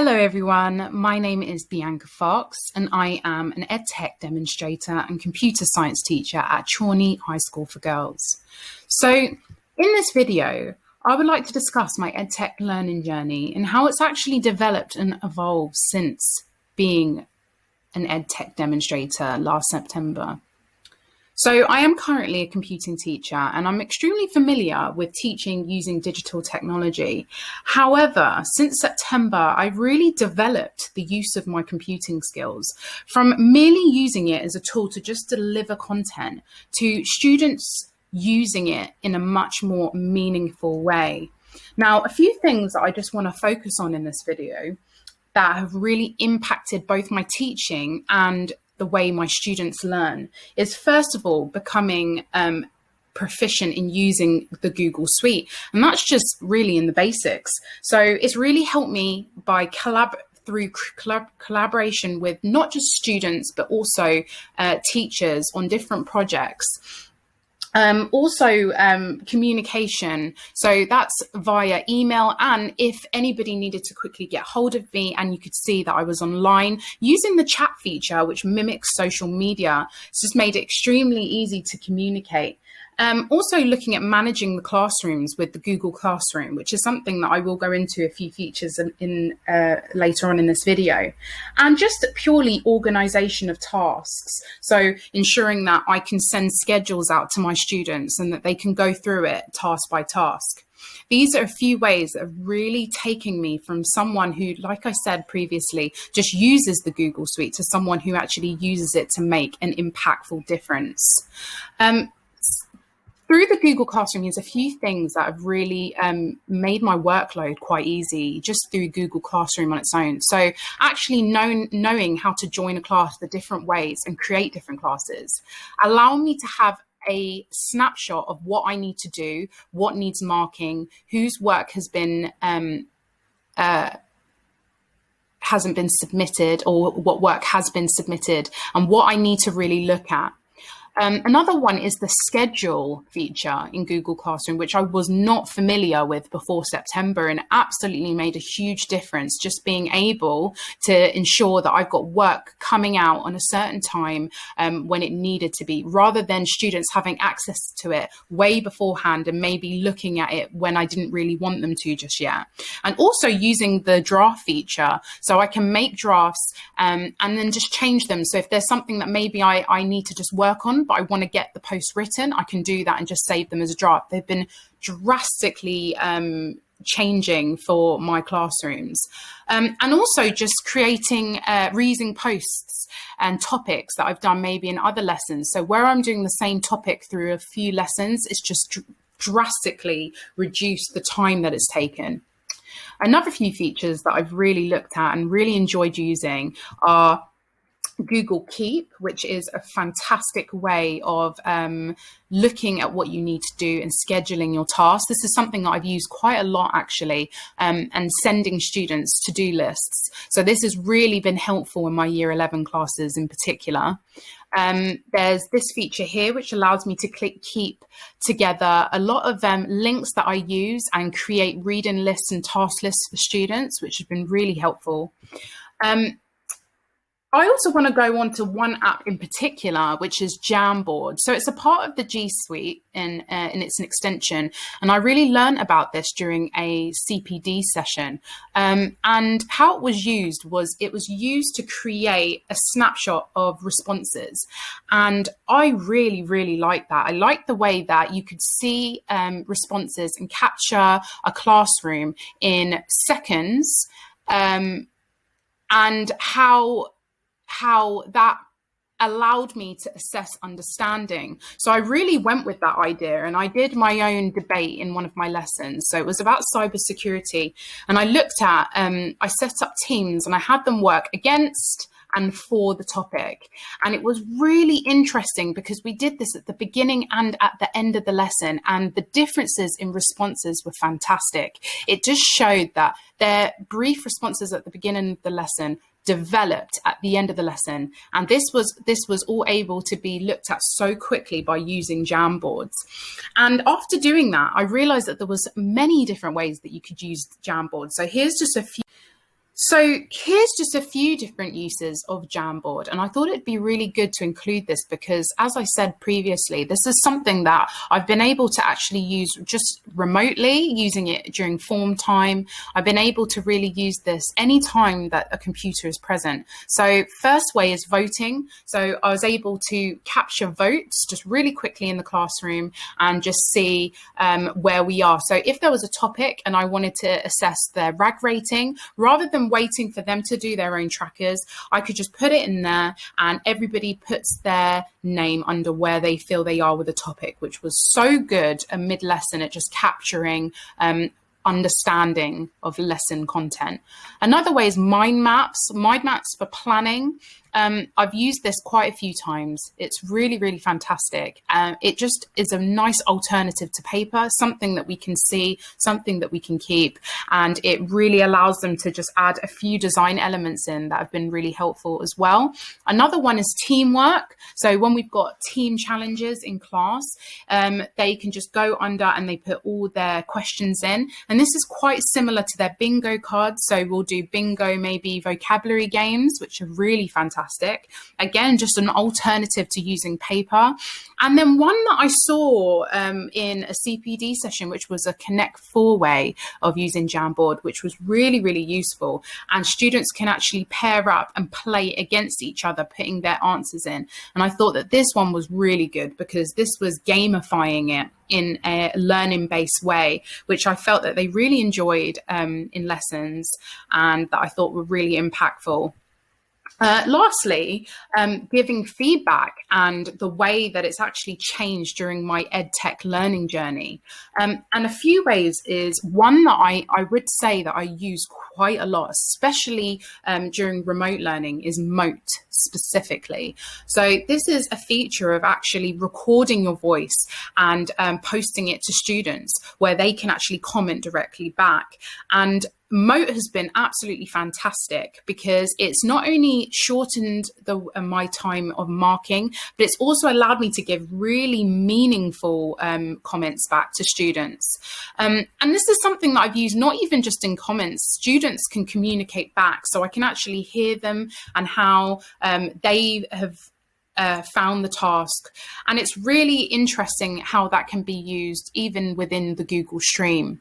Hello everyone, my name is Bianca Fox and I am an EdTech demonstrator and computer science teacher at Chorney High School for Girls. So in this video, I would like to discuss my EdTech learning journey and how it's actually developed and evolved since being an EdTech demonstrator last September. So I am currently a computing teacher and I'm extremely familiar with teaching using digital technology. However, since September, I've really developed the use of my computing skills from merely using it as a tool to just deliver content to students using it in a much more meaningful way. Now, a few things that I just want to focus on in this video that have really impacted both my teaching and the way my students learn is, first of all, becoming proficient in using the Google Suite. And that's just really in the basics. So it's really helped me by collaboration with not just students, but also teachers on different projects. Communication. So that's via email. And if anybody needed to quickly get hold of me and you could see that I was online, using the chat feature, which mimics social media, it's just made it extremely easy to communicate. Also looking at managing the classrooms with the Google Classroom, which is something that I will go into a few features in later on in this video. And just purely organization of tasks. So ensuring that I can send schedules out to my students and that they can go through it task by task. These are a few ways that are really taking me from someone who, like I said previously, just uses the Google Suite to someone who actually uses it to make an impactful difference. Through the Google Classroom, there's a few things that have really made my workload quite easy just through Google Classroom on its own. So actually knowing how to join a class the different ways and create different classes allow me to have a snapshot of what I need to do, what needs marking, whose work has been hasn't been submitted, or what work has been submitted, and what I need to really look at. Another one is the schedule feature in Google Classroom, which I was not familiar with before September, and absolutely made a huge difference just being able to ensure that I've got work coming out on a certain time when it needed to be, rather than students having access to it way beforehand and maybe looking at it when I didn't really want them to just yet. And also using the draft feature, so I can make drafts and then just change them. So if there's something that maybe I need to just work on, but I want to get the post written, I can do that and just save them as a draft. They've been drastically changing for my classrooms. And also just creating reusing posts and topics that I've done maybe in other lessons. So where I'm doing the same topic through a few lessons, it's just drastically reduced the time that it's taken. Another few features that I've really looked at and really enjoyed using are Google Keep, which is a fantastic way of looking at what you need to do and scheduling your tasks. This is something that I've used quite a lot actually, and sending students to-do lists. So this has really been helpful in my Year 11 classes in particular. There's this feature here, which allows me to keep together a lot of links that I use and create reading lists and task lists for students, which has been really helpful. I also want to go on to one app in particular, which is Jamboard. So it's a part of the G Suite and it's an extension. And I really learned about this during a CPD session. And how it was used to create a snapshot of responses. And I really, really like that. I like the way that you could see responses and capture a classroom in seconds, and how that allowed me to assess understanding. So I really went with that idea and I did my own debate in one of my lessons. So it was about cybersecurity, and I looked at, I set up teams and I had them work against and for the topic. And it was really interesting because we did this at the beginning and at the end of the lesson, and the differences in responses were fantastic. It just showed that their brief responses at the beginning of the lesson developed at the end of the lesson, and this was all able to be looked at so quickly by using Jamboards. And after doing that, I realized that there was many different ways that you could use Jamboard. So here's just a few. So here's just a few different uses of Jamboard. And I thought it'd be really good to include this because, as I said previously, this is something that I've been able to actually use just remotely, using it during form time. I've been able to really use this anytime that a computer is present. So first way is voting. So I was able to capture votes just really quickly in the classroom and just see where we are. So if there was a topic and I wanted to assess their RAG rating, rather than waiting for them to do their own trackers, I could just put it in there and everybody puts their name under where they feel they are with the topic, which was so good mid-lesson at just capturing understanding of lesson content. Another way is mind maps for planning. I've used this quite a few times. It's really, really fantastic. It just is a nice alternative to paper, something that we can see, something that we can keep. And it really allows them to just add a few design elements in that have been really helpful as well. Another one is teamwork. So when we've got team challenges in class, they can just go under and they put all their questions in. And this is quite similar to their bingo cards. So we'll do bingo, maybe vocabulary games, which are really fantastic. Again, just an alternative to using paper. And then one that I saw in a CPD session, which was a Connect 4 way of using Jamboard, which was really, really useful. And students can actually pair up and play against each other, putting their answers in. And I thought that this one was really good because this was gamifying it in a learning-based way, which I felt that they really enjoyed in lessons and that I thought were really impactful. Lastly, giving feedback and the way that it's actually changed during my EdTech learning journey. And a few ways is one that I would say that I use quite a lot, especially during remote learning, is Mote specifically. So this is a feature of actually recording your voice and posting it to students where they can actually comment directly back. And Mote has been absolutely fantastic because it's not only shortened my time of marking, but it's also allowed me to give really meaningful comments back to students. And this is something that I've used not even just in comments. Students can communicate back, so I can actually hear them and how they have found the task. And it's really interesting how that can be used even within the Google Stream.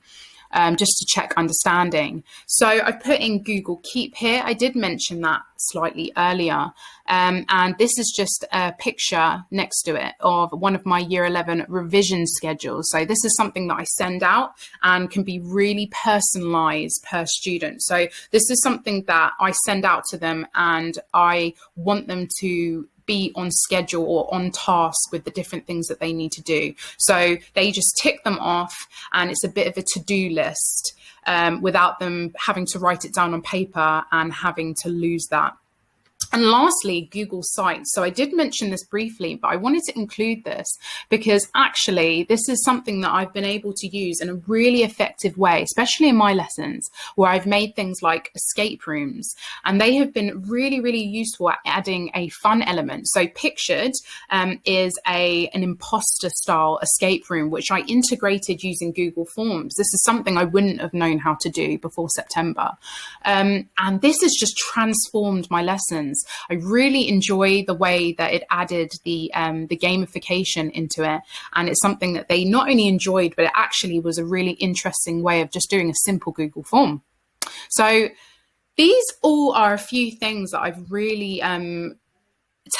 Just to check understanding. So I put in Google Keep here. I did mention that slightly earlier. And this is just a picture next to it of one of my Year 11 revision schedules. So this is something that I send out and can be really personalized per student. So this is something that I send out to them and I want them to be on schedule or on task with the different things that they need to do. So they just tick them off and it's a bit of a to-do list without them having to write it down on paper and having to lose that. And lastly, Google Sites. So I did mention this briefly, but I wanted to include this because actually this is something that I've been able to use in a really effective way, especially in my lessons where I've made things like escape rooms, and they have been really, really useful at adding a fun element. So pictured is an imposter style escape room, which I integrated using Google Forms. This is something I wouldn't have known how to do before September. And this has just transformed my lessons. I really enjoy the way that it added the gamification into it. And it's something that they not only enjoyed, but it actually was a really interesting way of just doing a simple Google form. So these all are a few things that I've really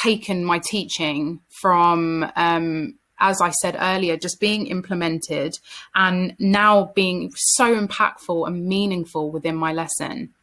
taken my teaching from, as I said earlier, just being implemented and now being so impactful and meaningful within my lesson.